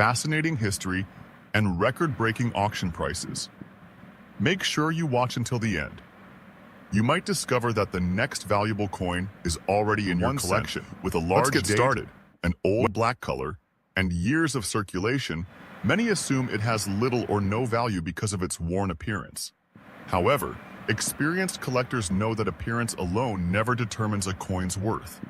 fascinating history, and record-breaking auction prices. Make sure you watch until the end. You might discover that the next valuable coin is already in your collection. With a large date, an old black color, and years of circulation, many assume it has little or no value because of its worn appearance. However, experienced collectors know that appearance alone never determines a coin's worth.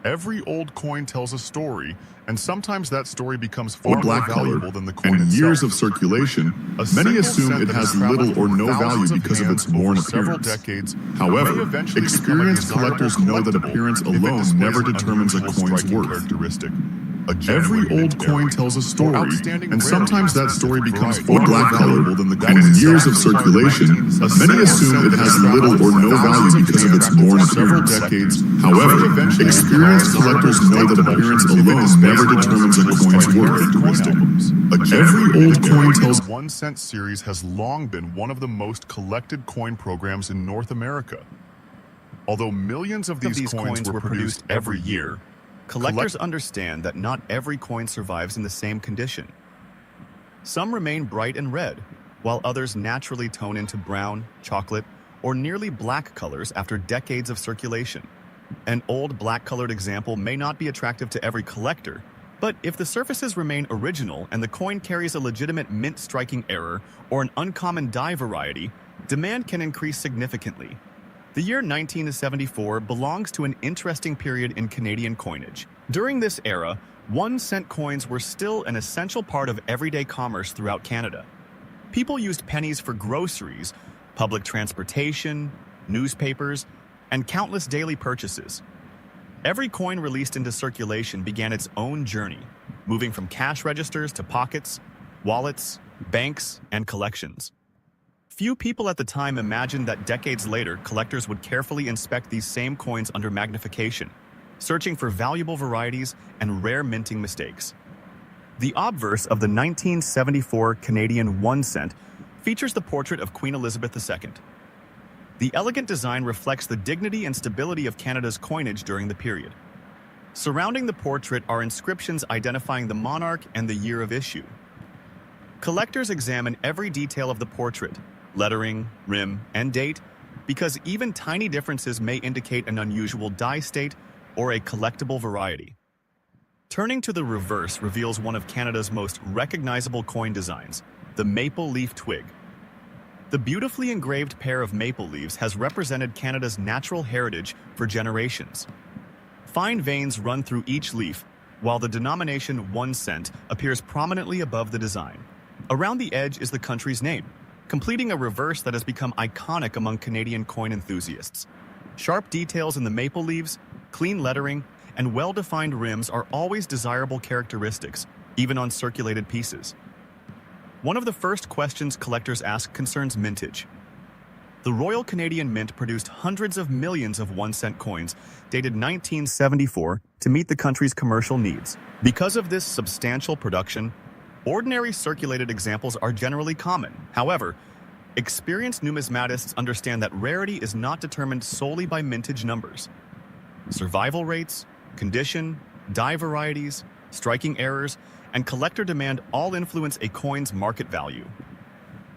Every old coin tells a story, and sometimes that story becomes far more valuable than the coin itself. Years of circulation, many assume it has little or no value because of its worn appearance. However, experienced collectors know that appearance alone never determines a coin's worth. Every old coin tells a story, and sometimes that story becomes far more valuable than the coin itself. Years of circulation, many assume it has little or no value because of its worn appearance. However, experienced collectors know that appearance alone never determines a coin's worth. Every old coin tells. The 1 cent series has long been one of the most collected coin programs in North America. Although millions of these coins were produced every year, collectors understand that not every coin survives in the same condition. Some remain bright and red, while others naturally tone into brown, chocolate, or nearly black colors after decades of circulation. An old black-colored example may not be attractive to every collector, but if the surfaces remain original and the coin carries a legitimate mint-striking error or an uncommon die variety, demand can increase significantly. The year 1974 belongs to an interesting period in Canadian coinage. During this era, 1 cent coins were still an essential part of everyday commerce throughout Canada. People used pennies for groceries, public transportation, newspapers, and countless daily purchases. Every coin released into circulation began its own journey, moving from cash registers to pockets, wallets, banks, and collections. Few people at the time imagined that decades later, collectors would carefully inspect these same coins under magnification, searching for valuable varieties and rare minting mistakes. The obverse of the 1974 Canadian 1 cent features the portrait of Queen Elizabeth II. The elegant design reflects the dignity and stability of Canada's coinage during the period. Surrounding the portrait are inscriptions identifying the monarch and the year of issue. Collectors examine every detail of the portrait, lettering, rim, and date, because even tiny differences may indicate an unusual die state or a collectible variety. Turning to the reverse reveals one of Canada's most recognizable coin designs, the maple leaf twig. The beautifully engraved pair of maple leaves has represented Canada's natural heritage for generations. Fine veins run through each leaf, while the denomination 1 cent appears prominently above the design. Around the edge is the country's name, completing a reverse that has become iconic among Canadian coin enthusiasts. Sharp details in the maple leaves, clean lettering, and well-defined rims are always desirable characteristics, even on circulated pieces. One of the first questions collectors ask concerns mintage. The Royal Canadian Mint produced hundreds of millions of 1 cent coins, dated 1974, to meet the country's commercial needs. Because of this substantial production, ordinary circulated examples are generally common. However, experienced numismatists understand that rarity is not determined solely by mintage numbers. Survival rates, condition, die varieties, striking errors, and collector demand all influence a coin's market value.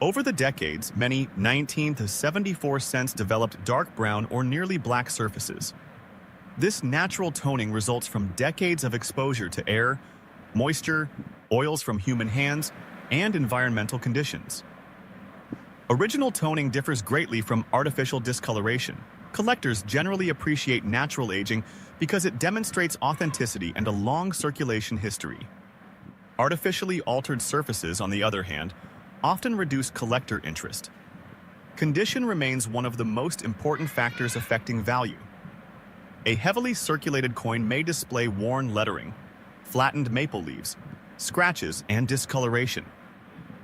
Over the decades, many 19 to 74 cents developed dark brown or nearly black surfaces. This natural toning results from decades of exposure to air, moisture, oils from human hands, and environmental conditions. Original toning differs greatly from artificial discoloration. Collectors generally appreciate natural aging because it demonstrates authenticity and a long circulation history. Artificially altered surfaces, on the other hand, often reduce collector interest. Condition remains one of the most important factors affecting value. A heavily circulated coin may display worn lettering, flattened maple leaves, scratches, and discoloration.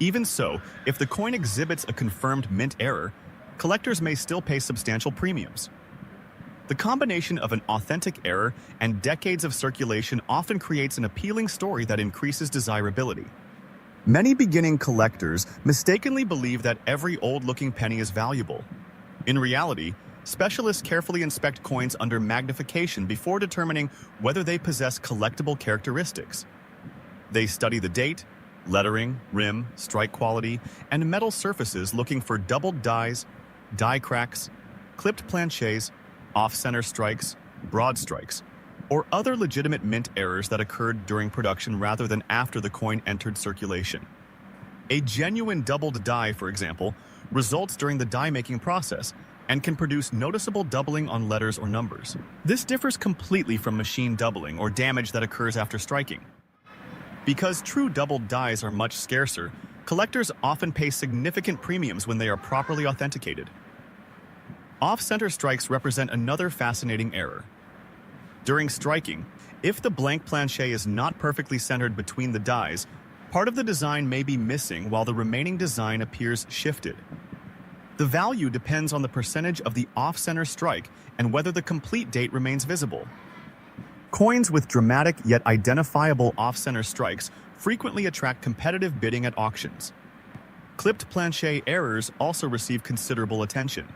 Even so, if the coin exhibits a confirmed mint error, collectors may still pay substantial premiums. The combination of an authentic error and decades of circulation often creates an appealing story that increases desirability. Many beginning collectors mistakenly believe that every old-looking penny is valuable. In reality, specialists carefully inspect coins under magnification before determining whether they possess collectible characteristics. They study the date, lettering, rim, strike quality, and metal surfaces looking for doubled dies, die cracks, clipped planchets, off-center strikes, broad strikes, or other legitimate mint errors that occurred during production rather than after the coin entered circulation. A genuine doubled die, for example, results during the die-making process and can produce noticeable doubling on letters or numbers. This differs completely from machine doubling or damage that occurs after striking. Because true doubled dies are much scarcer, collectors often pay significant premiums when they are properly authenticated. Off-center strikes represent another fascinating error. During striking, if the blank planchet is not perfectly centered between the dies, part of the design may be missing while the remaining design appears shifted. The value depends on the percentage of the off-center strike and whether the complete date remains visible. Coins with dramatic yet identifiable off-center strikes frequently attract competitive bidding at auctions. Clipped planchet errors also receive considerable attention.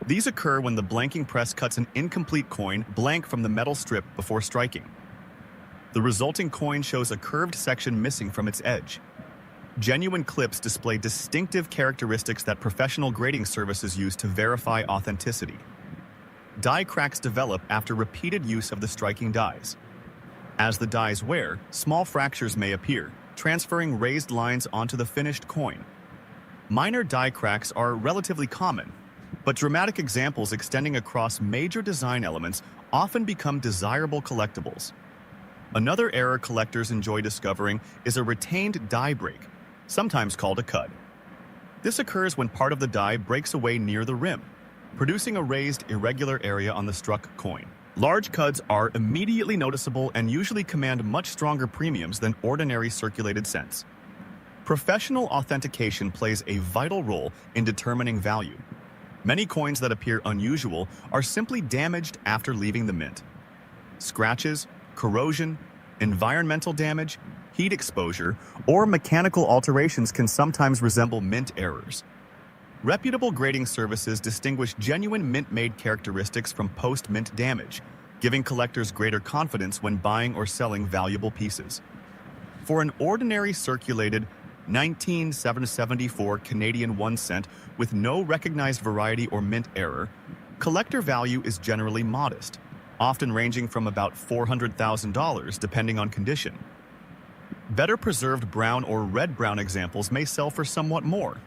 These occur when the blanking press cuts an incomplete coin blank from the metal strip before striking. The resulting coin shows a curved section missing from its edge. Genuine clips display distinctive characteristics that professional grading services use to verify authenticity. Die cracks develop after repeated use of the striking dies. As the dies wear, small fractures may appear, transferring raised lines onto the finished coin. Minor die cracks are relatively common, but dramatic examples extending across major design elements often become desirable collectibles. Another error collectors enjoy discovering is a retained die break, sometimes called a cud. This occurs when part of the die breaks away near the rim, producing a raised, irregular area on the struck coin. Large cuds are immediately noticeable and usually command much stronger premiums than ordinary circulated cents. Professional authentication plays a vital role in determining value. Many coins that appear unusual are simply damaged after leaving the mint. Scratches, corrosion, environmental damage, heat exposure, or mechanical alterations can sometimes resemble mint errors. Reputable grading services distinguish genuine mint-made characteristics from post-mint damage, giving collectors greater confidence when buying or selling valuable pieces. For an ordinary circulated 1974 Canadian 1 cent with no recognized variety or mint error, collector value is generally modest, often ranging from about $400,000 depending on condition. Better preserved brown or red-brown examples may sell for somewhat more,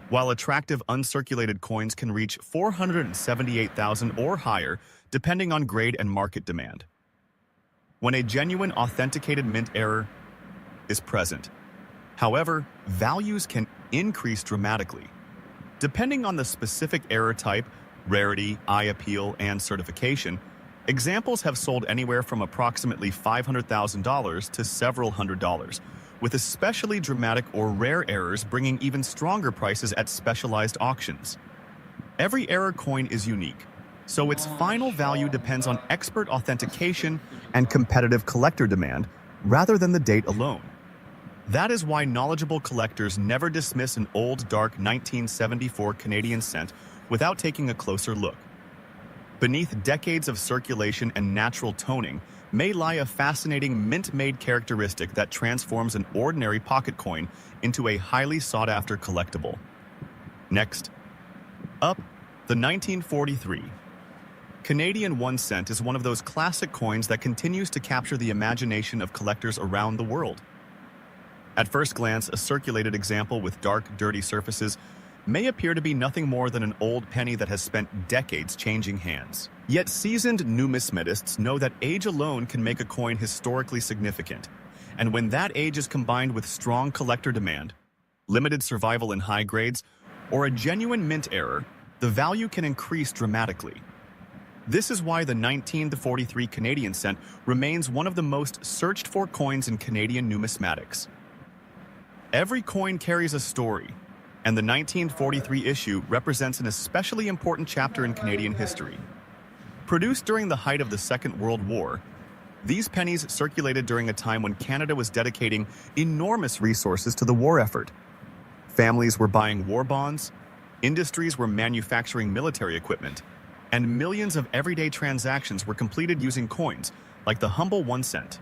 while attractive uncirculated coins can reach $478,000 or higher depending on grade and market demand. When a genuine authenticated mint error is present, however, values can increase dramatically. Depending on the specific error type, rarity, eye appeal, and certification, examples have sold anywhere from approximately $500,000 to several $100s, with especially dramatic or rare errors bringing even stronger prices at specialized auctions. Every error coin is unique, so its final value depends on expert authentication and competitive collector demand rather than the date alone. That is why knowledgeable collectors never dismiss an old, dark 1974 Canadian cent without taking a closer look. Beneath decades of circulation and natural toning may lie a fascinating mint-made characteristic that transforms an ordinary pocket coin into a highly sought-after collectible. Next up, the 1943. Canadian 1 cent is one of those classic coins that continues to capture the imagination of collectors around the world. At first glance, a circulated example with dark, dirty surfaces may appear to be nothing more than an old penny that has spent decades changing hands. Yet seasoned numismatists know that age alone can make a coin historically significant, and when that age is combined with strong collector demand, limited survival in high grades, or a genuine mint error, the value can increase dramatically. This is why the 1943 Canadian cent remains one of the most searched-for coins in Canadian numismatics. Every coin carries a story, and the 1943 issue represents an especially important chapter in Canadian history. Produced during the height of the Second World War, these pennies circulated during a time when Canada was dedicating enormous resources to the war effort. Families were buying war bonds, industries were manufacturing military equipment, and millions of everyday transactions were completed using coins, like the humble 1 cent.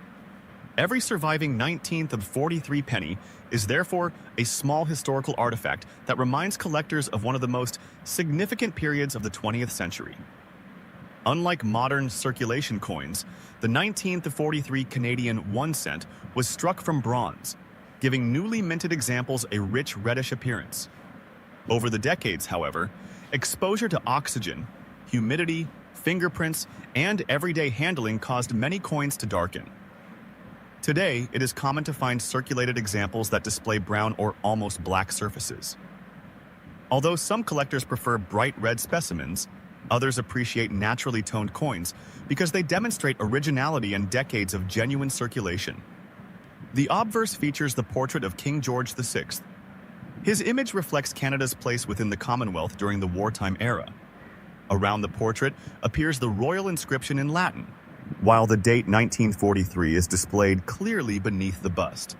Every surviving 19th of 43 penny is therefore a small historical artifact that reminds collectors of one of the most significant periods of the 20th century. Unlike modern circulation coins, the 19th of 43 Canadian 1 cent was struck from bronze, giving newly minted examples a rich reddish appearance. Over the decades, however, exposure to oxygen, humidity, fingerprints, and everyday handling caused many coins to darken. Today, it is common to find circulated examples that display brown or almost black surfaces. Although some collectors prefer bright red specimens, others appreciate naturally toned coins because they demonstrate originality and decades of genuine circulation. The obverse features the portrait of King George VI. His image reflects Canada's place within the Commonwealth during the wartime era. Around the portrait appears the royal inscription in Latin, while the date 1943 is displayed clearly beneath the bust.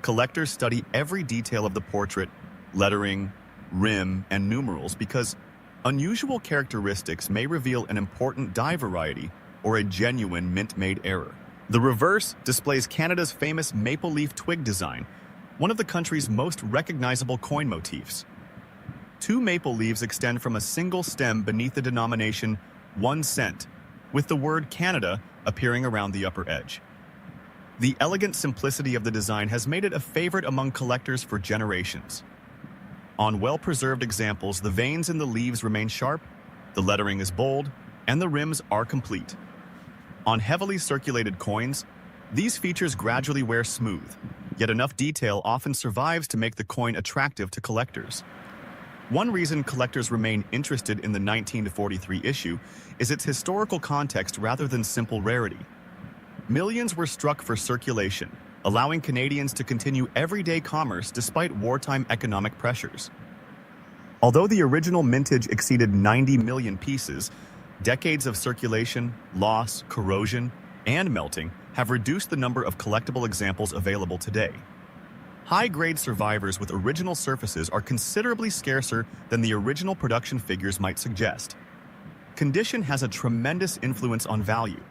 Collectors study every detail of the portrait, lettering, rim, and numerals because unusual characteristics may reveal an important die variety or a genuine mint-made error. The reverse displays Canada's famous maple leaf twig design, one of the country's most recognizable coin motifs. Two maple leaves extend from a single stem beneath the denomination 1 cent, with the word Canada appearing around the upper edge. The elegant simplicity of the design has made it a favorite among collectors for generations. On well-preserved examples, the veins in the leaves remain sharp, the lettering is bold, and the rims are complete. On heavily circulated coins, these features gradually wear smooth, yet enough detail often survives to make the coin attractive to collectors. One reason collectors remain interested in the 1943 issue is its historical context rather than simple rarity. Millions were struck for circulation, allowing Canadians to continue everyday commerce despite wartime economic pressures. Although the original mintage exceeded 90 million pieces, decades of circulation, loss, corrosion, and melting have reduced the number of collectible examples available today. High-grade survivors with original surfaces are considerably scarcer than the original production figures might suggest. Condition has a tremendous influence on value.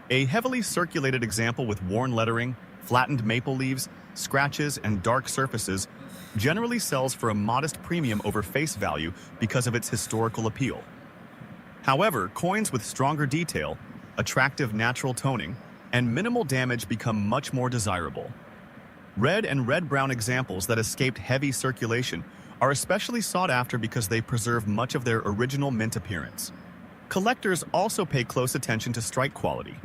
A heavily circulated example with worn lettering, flattened maple leaves, scratches, and dark surfaces generally sells for a modest premium over face value because of its historical appeal. However, coins with stronger detail, attractive natural toning, and minimal damage become much more desirable. Red and red-brown examples that escaped heavy circulation are especially sought after because they preserve much of their original mint appearance. Collectors also pay close attention to strike quality.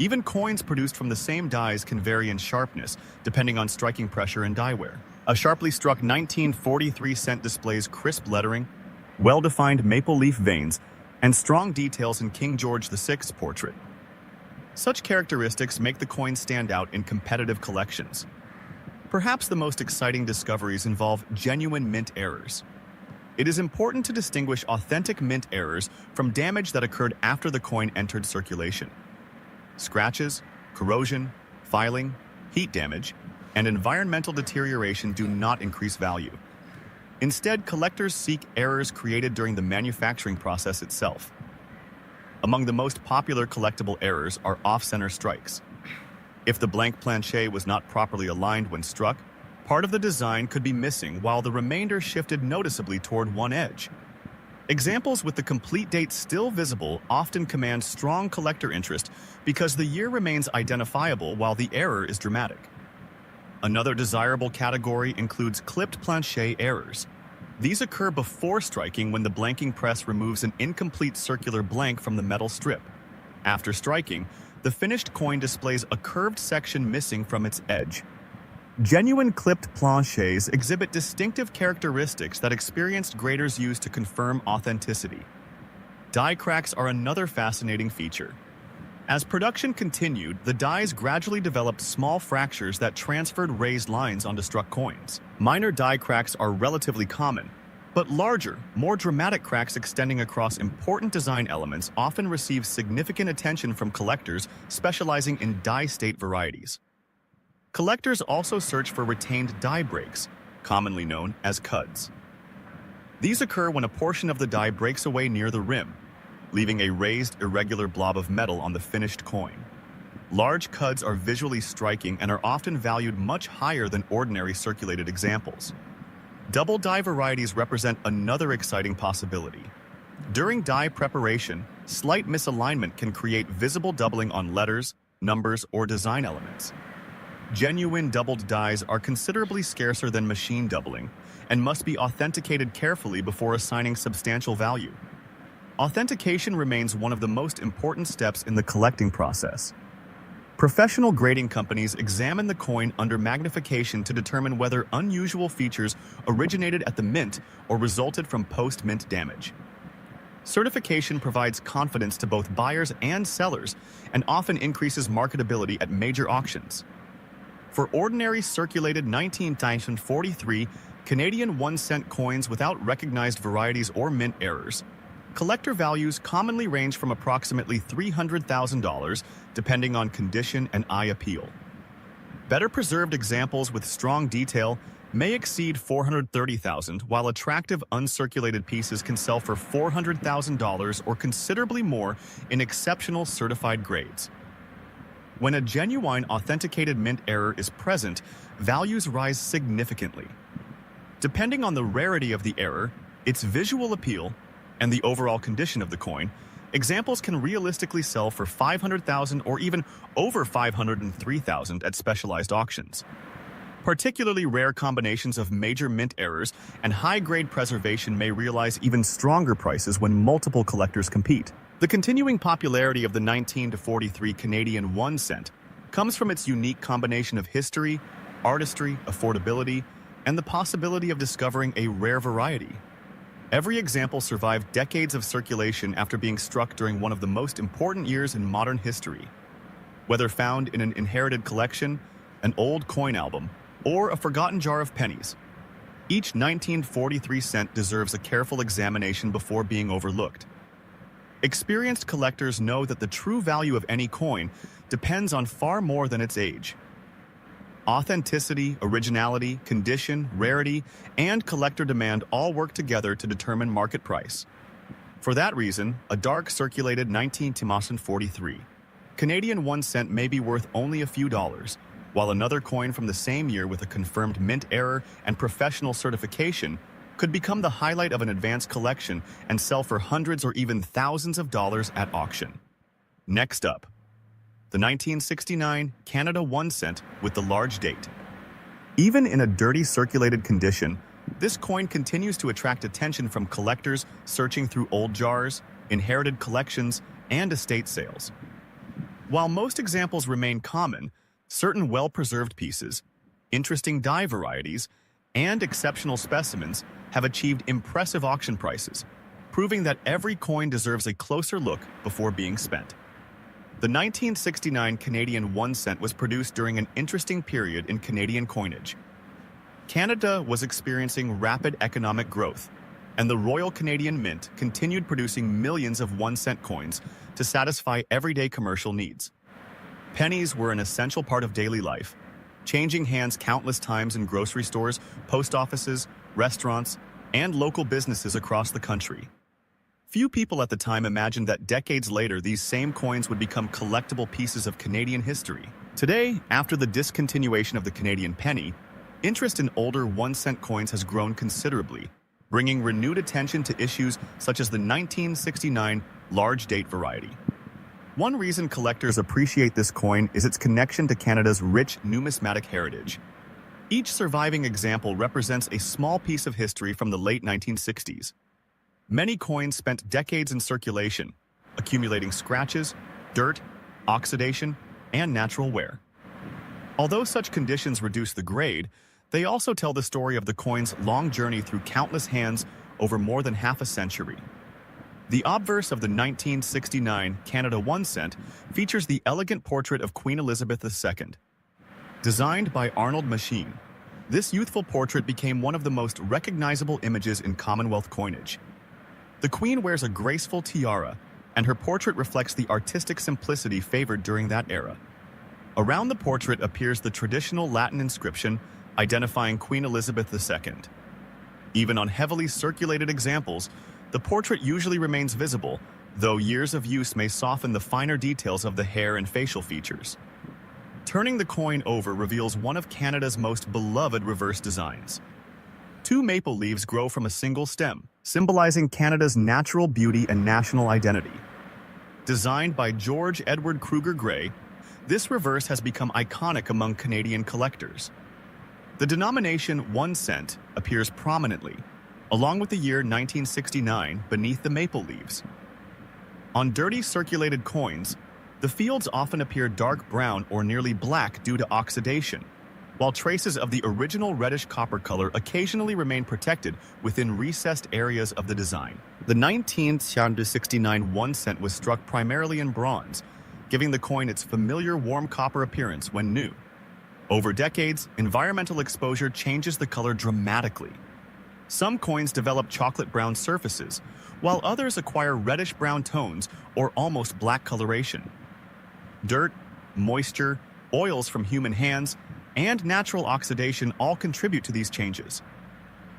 Even coins produced from the same dies can vary in sharpness, depending on striking pressure and die wear. A sharply struck 1943 cent displays crisp lettering, well-defined maple leaf veins, and strong details in King George VI's portrait. Such characteristics make the coin stand out in competitive collections. Perhaps the most exciting discoveries involve genuine mint errors. It is important to distinguish authentic mint errors from damage that occurred after the coin entered circulation. Scratches, corrosion, filing, heat damage, and environmental deterioration do not increase value. Instead, collectors seek errors created during the manufacturing process itself. Among the most popular collectible errors are off-center strikes. If the blank planchet was not properly aligned when struck, part of the design could be missing while the remainder shifted noticeably toward one edge. Examples with the complete date still visible often command strong collector interest because the year remains identifiable while the error is dramatic. Another desirable category includes clipped planchet errors. These occur before striking when the blanking press removes an incomplete circular blank from the metal strip. After striking, the finished coin displays a curved section missing from its edge. Genuine clipped planchets exhibit distinctive characteristics that experienced graders use to confirm authenticity. Die cracks are another fascinating feature. As production continued, the dies gradually developed small fractures that transferred raised lines onto struck coins. Minor die cracks are relatively common, but larger, more dramatic cracks extending across important design elements often receive significant attention from collectors specializing in die state varieties. Collectors also search for retained die breaks, commonly known as cuds. These occur when a portion of the die breaks away near the rim, leaving a raised, irregular blob of metal on the finished coin. Large cuds are visually striking and are often valued much higher than ordinary circulated examples. Double die varieties represent another exciting possibility. During die preparation, slight misalignment can create visible doubling on letters, numbers, or design elements. Genuine doubled dies are considerably scarcer than machine doubling and must be authenticated carefully before assigning substantial value. Authentication remains one of the most important steps in the collecting process. Professional grading companies examine the coin under magnification to determine whether unusual features originated at the mint or resulted from post-mint damage. Certification provides confidence to both buyers and sellers and often increases marketability at major auctions. For ordinary circulated 1943 Canadian 1-cent coins without recognized varieties or mint errors, collector values commonly range from approximately $300,000 depending on condition and eye appeal. Better preserved examples with strong detail may exceed $430,000, while attractive uncirculated pieces can sell for $400,000 or considerably more in exceptional certified grades. When a genuine authenticated mint error is present, values rise significantly. Depending on the rarity of the error, its visual appeal, and the overall condition of the coin, examples can realistically sell for $500,000 or even over $503,000 at specialized auctions. Particularly rare combinations of major mint errors and high-grade preservation may realize even stronger prices when multiple collectors compete. The continuing popularity of the 1943 Canadian 1 cent comes from its unique combination of history, artistry, affordability, and the possibility of discovering a rare variety. Every example survived decades of circulation after being struck during one of the most important years in modern history. Whether found in an inherited collection, an old coin album, or a forgotten jar of pennies, each 1943 cent deserves a careful examination before being overlooked. Experienced collectors know that the true value of any coin depends on far more than its age. Authenticity, originality, condition, rarity, and collector demand all work together to determine market price. For that reason, a dark circulated 1943 Canadian 1 cent may be worth only a few dollars, while another coin from the same year with a confirmed mint error and professional certification could become the highlight of an advanced collection and sell for hundreds or even thousands of dollars at auction. Next up, the 1969 Canada 1 cent with the large date. Even in a dirty circulated condition, this coin continues to attract attention from collectors searching through old jars, inherited collections, and estate sales. While most examples remain common, certain well-preserved pieces, interesting die varieties, and exceptional specimens have achieved impressive auction prices, proving that every coin deserves a closer look before being spent. The 1969 Canadian 1 cent was produced during an interesting period in Canadian coinage. Canada was experiencing rapid economic growth, and the Royal Canadian Mint continued producing millions of 1-cent coins to satisfy everyday commercial needs. Pennies were an essential part of daily life, changing hands countless times in grocery stores, post offices, restaurants, and local businesses across the country. Few people at the time imagined that decades later these same coins would become collectible pieces of Canadian history. Today, after the discontinuation of the Canadian penny, interest in older 1-cent coins has grown considerably, bringing renewed attention to issues such as the 1969 large date variety. One reason collectors appreciate this coin is its connection to Canada's rich numismatic heritage. Each surviving example represents a small piece of history from the late 1960s. Many coins spent decades in circulation, accumulating scratches, dirt, oxidation, and natural wear. Although such conditions reduce the grade, they also tell the story of the coin's long journey through countless hands over more than half a century. The obverse of the 1969 Canada 1 cent features the elegant portrait of Queen Elizabeth II. Designed by Arnold Machine, this youthful portrait became one of the most recognizable images in Commonwealth coinage. The Queen wears a graceful tiara, and her portrait reflects the artistic simplicity favored during that era. Around the portrait appears the traditional Latin inscription identifying Queen Elizabeth II. Even on heavily circulated examples, the portrait usually remains visible, though years of use may soften the finer details of the hair and facial features. Turning the coin over reveals one of Canada's most beloved reverse designs. 2 maple leaves grow from a single stem, symbolizing Canada's natural beauty and national identity. Designed by George Edward Kruger Gray, this reverse has become iconic among Canadian collectors. The denomination 1 cent appears prominently, along with the year 1969 beneath the maple leaves. On dirty circulated coins, the fields often appear dark brown or nearly black due to oxidation, while traces of the original reddish copper color occasionally remain protected within recessed areas of the design. The 1969 1 cent was struck primarily in bronze, giving the coin its familiar warm copper appearance when new. Over decades, environmental exposure changes the color dramatically. Some coins develop chocolate brown surfaces, while others acquire reddish brown tones or almost black coloration. Dirt, moisture, oils from human hands, and natural oxidation all contribute to these changes.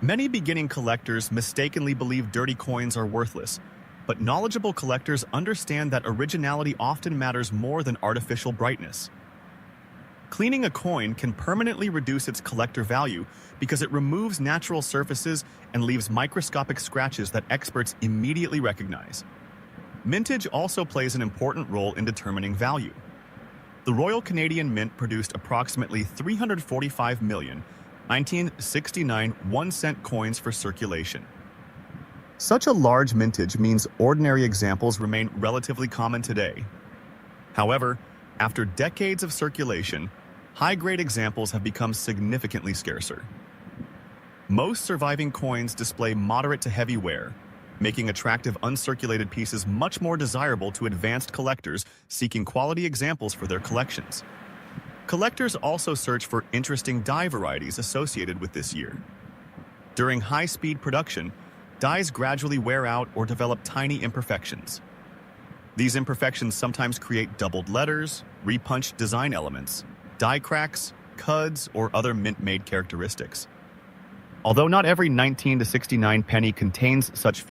Many beginning collectors mistakenly believe dirty coins are worthless, but knowledgeable collectors understand that originality often matters more than artificial brightness. Cleaning a coin can permanently reduce its collector value because it removes natural surfaces and leaves microscopic scratches that experts immediately recognize. Mintage also plays an important role in determining value. The Royal Canadian Mint produced approximately 345 million 1969 1-cent coins for circulation. Such a large mintage means ordinary examples remain relatively common today. However, after decades of circulation, high-grade examples have become significantly scarcer. Most surviving coins display moderate to heavy wear, making attractive uncirculated pieces much more desirable to advanced collectors seeking quality examples for their collections. Collectors also search for interesting die varieties associated with this year. During high-speed production, dies gradually wear out or develop tiny imperfections. These imperfections sometimes create doubled letters, repunched design elements, die cracks, cuds, or other mint-made characteristics. Although not every 1969 penny contains such